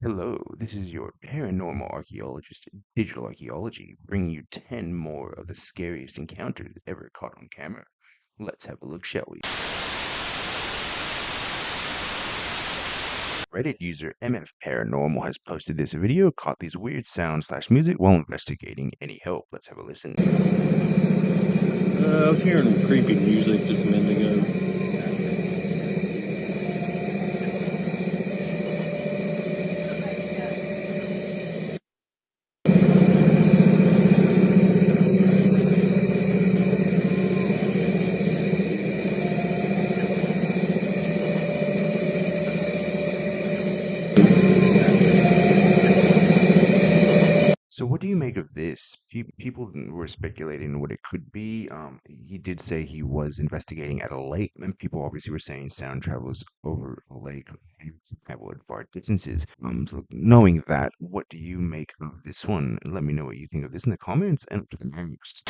Hello, this is your paranormal archaeologist, Digital Archaeology, bringing you 10 more of the scariest encounters ever caught on camera. Let's have a look, shall we? Reddit user MF Paranormal has posted this video, caught these weird sounds slash music while investigating. Any help? Let's have a listen. I was hearing creepy music just a minute ago. So, what do you make of this? People were speculating what it could be. He did say he was investigating at a lake, and people obviously were saying sound travels over a lake and can travel at far distances. So knowing that, what do you make of this one? Let me know what you think of this in the comments, and for the next.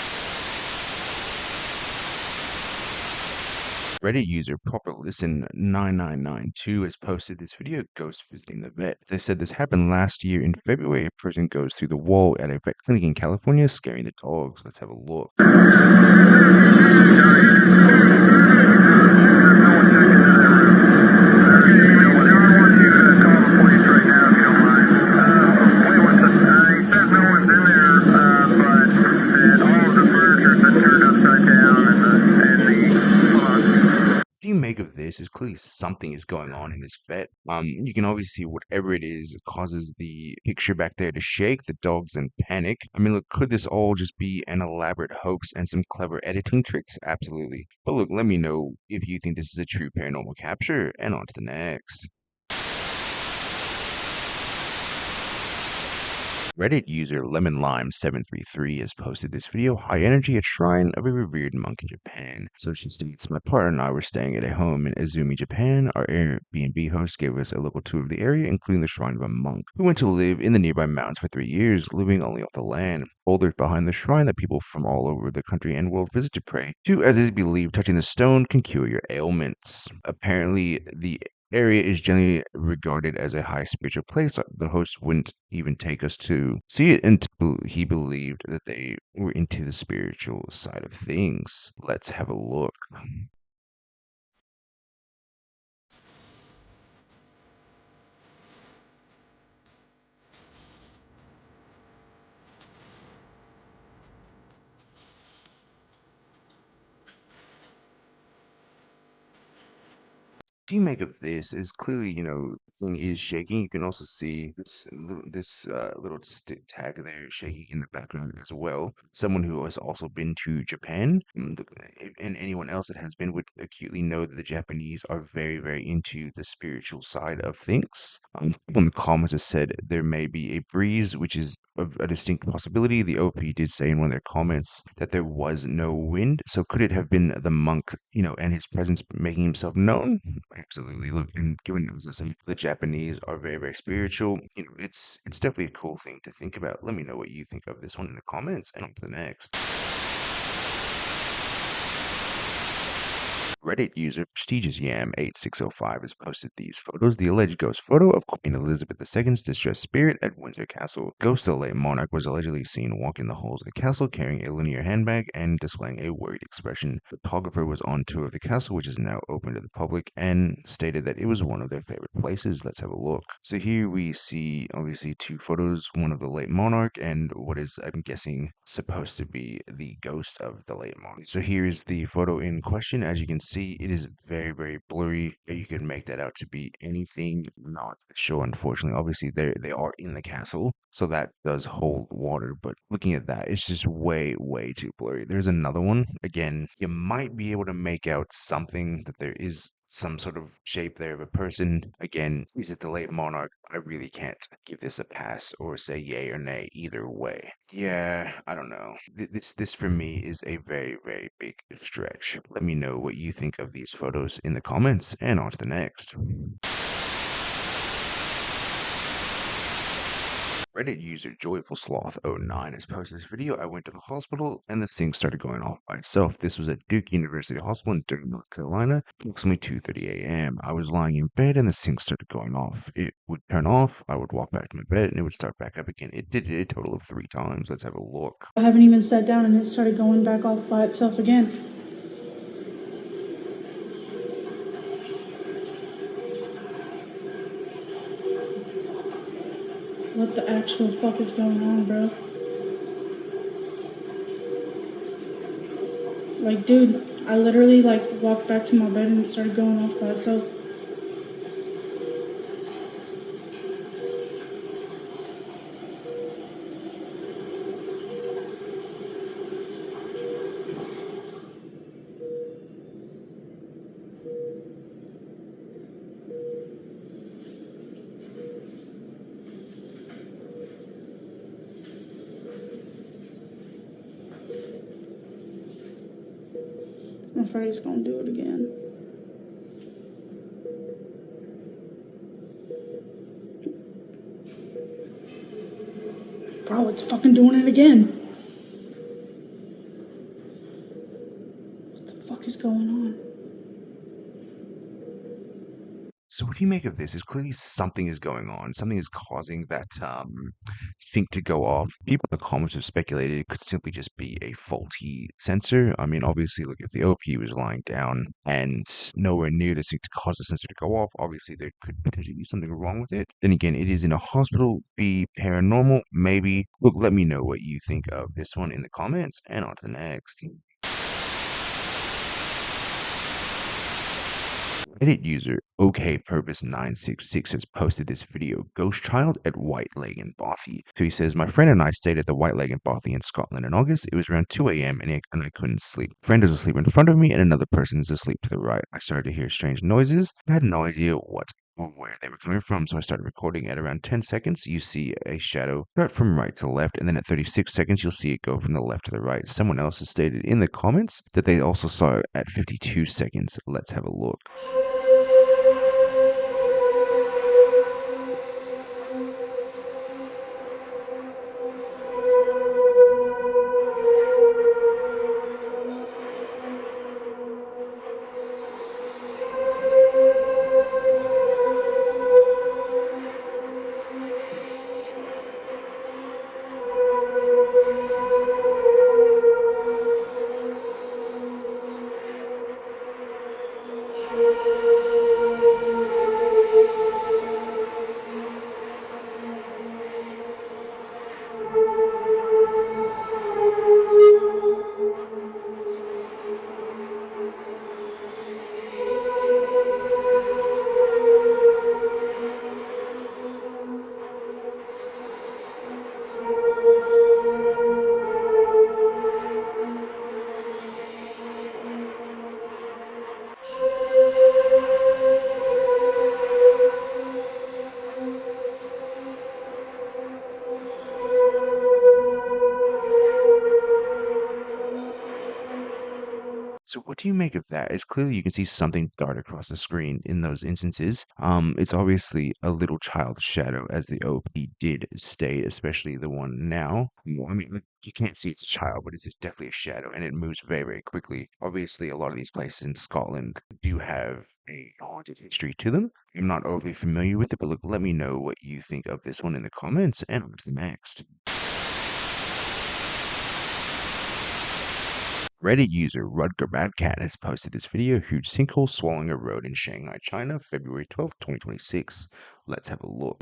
Reddit user Proper Listen 9992 has posted this video, Ghost Visiting the Vet. They said this happened last year in February. A person goes through the wall at a vet clinic in California, scaring the dogs. Let's have a look. Do you make of this? Is clearly something is going on in this vet. You can obviously see whatever it is causes the picture back there to shake, the dogs in panic. I mean, look, could this all just be an elaborate hoax and some clever editing tricks? Absolutely. But look, let me know if you think this is a true paranormal capture, and on to the next. Reddit user LemonLime733 has posted this video, High Energy, a shrine of a revered monk in Japan. So she states, my partner and I were staying at a home in Izumi, Japan. Our Airbnb host gave us a local tour of the area, including the shrine of a monk. We went to live in the nearby mountains for 3 years, living only off the land. Boulders behind the shrine that people from all over the country and world visit to pray to, as is believed touching the stone can cure your ailments. Apparently, the area is generally regarded as a high spiritual place. The host wouldn't even take us to see it until he believed that they were into the spiritual side of things. Let's have a look. Do you make of this is clearly, the thing is shaking. You can also see this little tag there shaking in the background as well. Someone who has also been to Japan, and anyone else that has been would acutely know that the Japanese are very, very into the spiritual side of things. People in the comments have said there may be a breeze, which is a distinct possibility. The OP did say in one of their comments that there was no wind. So could it have been the monk, and his presence making himself known? Absolutely. Look, and given that, as I say, the Japanese are very, very spiritual, it's definitely a cool thing to think about. Let me know what you think of this one in the comments, and on to the next. Reddit user PrestigiousyAm8605 has posted these photos. The alleged ghost photo of Queen Elizabeth II's distressed spirit at Windsor Castle. Ghost of the late monarch was allegedly seen walking the halls of the castle carrying a linear handbag and displaying a worried expression. The photographer was on tour of the castle, which is now open to the public, and stated that it was one of their favorite places. Let's have a look. So here we see obviously two photos, one of the late monarch and what is, I'm guessing, supposed to be the ghost of the late monarch. So here's the photo in question. As you can see, it is very, very blurry. You can make that out to be anything, not sure, unfortunately. Obviously, they are in the castle, so that does hold water, but looking at that, it's just way, way too blurry. There's another one. Again, you might be able to make out something that there is some sort of shape there of a person. Again, is it the late monarch? I really can't give this a pass or say yay or nay either way. Yeah, I don't know. This for me is a very, very big stretch. Let me know what you think of these photos in the comments, and on to the next. Reddit user JoyfulSloth09 has posted this video. I went to the hospital and the sink started going off by itself. This was at Duke University Hospital in Durham, North Carolina, approximately 2:30 a.m. I was lying in bed and the sink started going off. It would turn off, I would walk back to my bed, and it would start back up again. It did it a total of 3 times. Let's have a look. I haven't even sat down and it started going back off by itself again. What the actual fuck is going on, bro? Like, dude, I literally, like, walked back to my bed and it started going off by itself. I'm afraid he's gonna do it again. Bro, it's fucking doing it again. What the fuck is going on? So what do you make of this? Is clearly something is going on. Something is causing that sync to go off. People in the comments have speculated it could simply just be a faulty sensor. I mean, obviously, look, if the OP was lying down and nowhere near the sync to cause the sensor to go off, obviously there could potentially be something wrong with it. Then again, it is in a hospital. Be paranormal, maybe. Look, let me know what you think of this one in the comments, and on to the next. Reddit user OKPurpose966 has posted this video, Ghost Child at White Leg in Bothy. So he says, my friend and I stayed at the White Leg in Bothy in Scotland in August. It was around 2 a.m. and I couldn't sleep. A friend is asleep in front of me and another person is asleep to the right. I started to hear strange noises. I had no idea what or where they were coming from, so I started recording. At around 10 seconds, you see a shadow start from right to left, and then at 36 seconds, you'll see it go from the left to the right. Someone else has stated in the comments that they also saw it at 52 seconds. Let's have a look. So what do you make of that? It's clearly you can see something dart across the screen in those instances. It's obviously a little child's shadow, as the OP did state, especially the one now. Well, I mean, like, you can't see it's a child, but it's definitely a shadow, and it moves very, very quickly. Obviously, a lot of these places in Scotland do have a haunted history to them. I'm not overly familiar with it, but look, let me know what you think of this one in the comments, and on to the next. Reddit user Rudger Badcat has posted this video, huge sinkhole swallowing a road in Shanghai, China, February 12th, 2026. Let's have a look.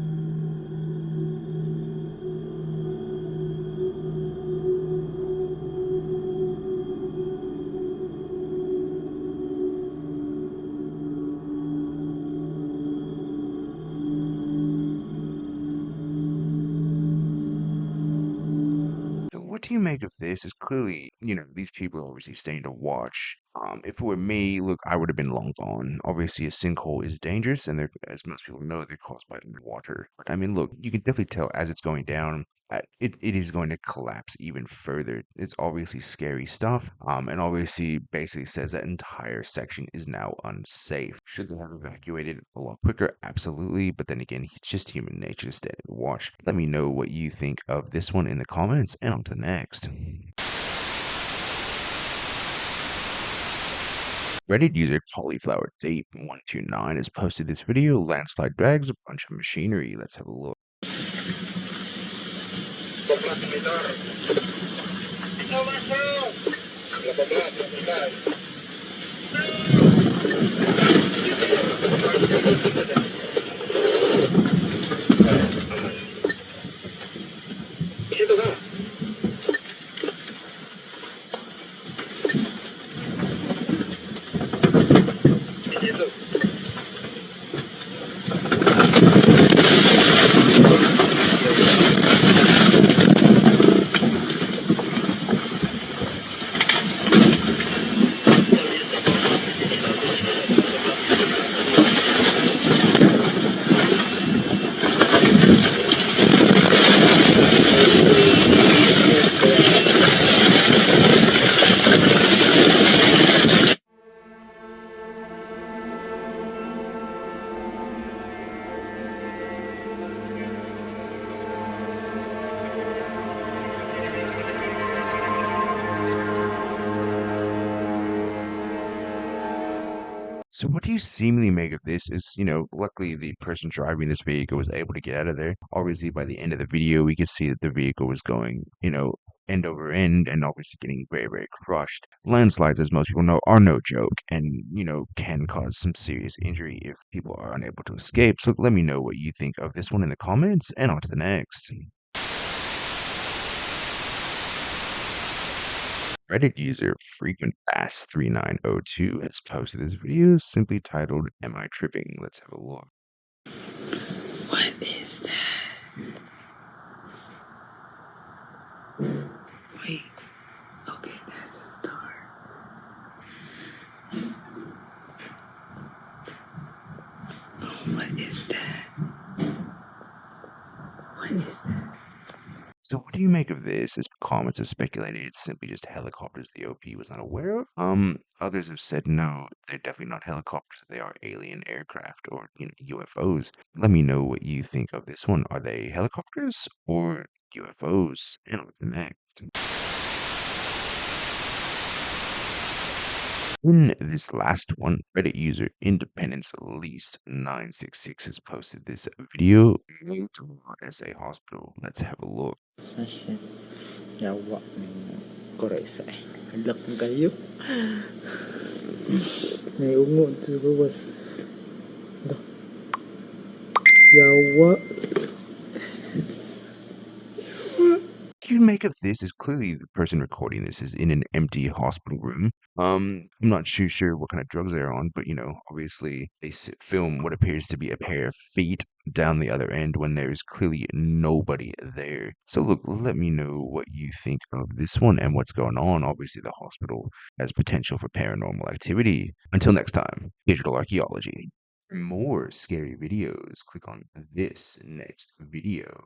What do you make of this? Is clearly, these people are obviously staying to watch If it were me, look, I would have been long gone. Obviously, a sinkhole is dangerous, and as most people know, they're caused by water. But I mean, look, you can definitely tell as it's going down, it is going to collapse even further. It's obviously scary stuff. And obviously, basically says that entire section is now unsafe. Should they have evacuated a lot quicker? Absolutely. But then again, it's just human nature to stand and watch. Let me know what you think of this one in the comments, and on to the next. Reddit user Cauliflower Tape 129 has posted this video. Landslide drags a bunch of machinery. Let's have a look. So what do you seemingly make of this is, luckily the person driving this vehicle was able to get out of there. Obviously, by the end of the video, we could see that the vehicle was going, end over end and obviously getting very, very crushed. Landslides, as most people know, are no joke and, can cause some serious injury if people are unable to escape. So let me know what you think of this one in the comments, and on to the next. Reddit user frequentbass3902 has posted this video simply titled, "Am I Tripping?" Let's have a look. What is that? Wait. Okay, that's a star. Oh, what is that? What is that? So what do you make of this? As comments have speculated, it's simply just helicopters the OP was not aware of. Others have said no, they're definitely not helicopters. They are alien aircraft or UFOs. Let me know what you think of this one. Are they helicopters or UFOs? And on to the next. In this last one, Reddit user Independence Least 966 has posted this video as a hospital. Let's have a look. Session yawa ng koresa halak kayo may ungo tugo was da yawa. What do you make of this? Is clearly the person recording this is in an empty hospital room. I'm not too sure what kind of drugs they're on, but obviously they film what appears to be a pair of feet down the other end when there's clearly nobody there. So look, let me know what you think of this one and what's going on. Obviously the hospital has potential for paranormal activity. Until next time, digital archaeology. For more scary videos, click on this next video.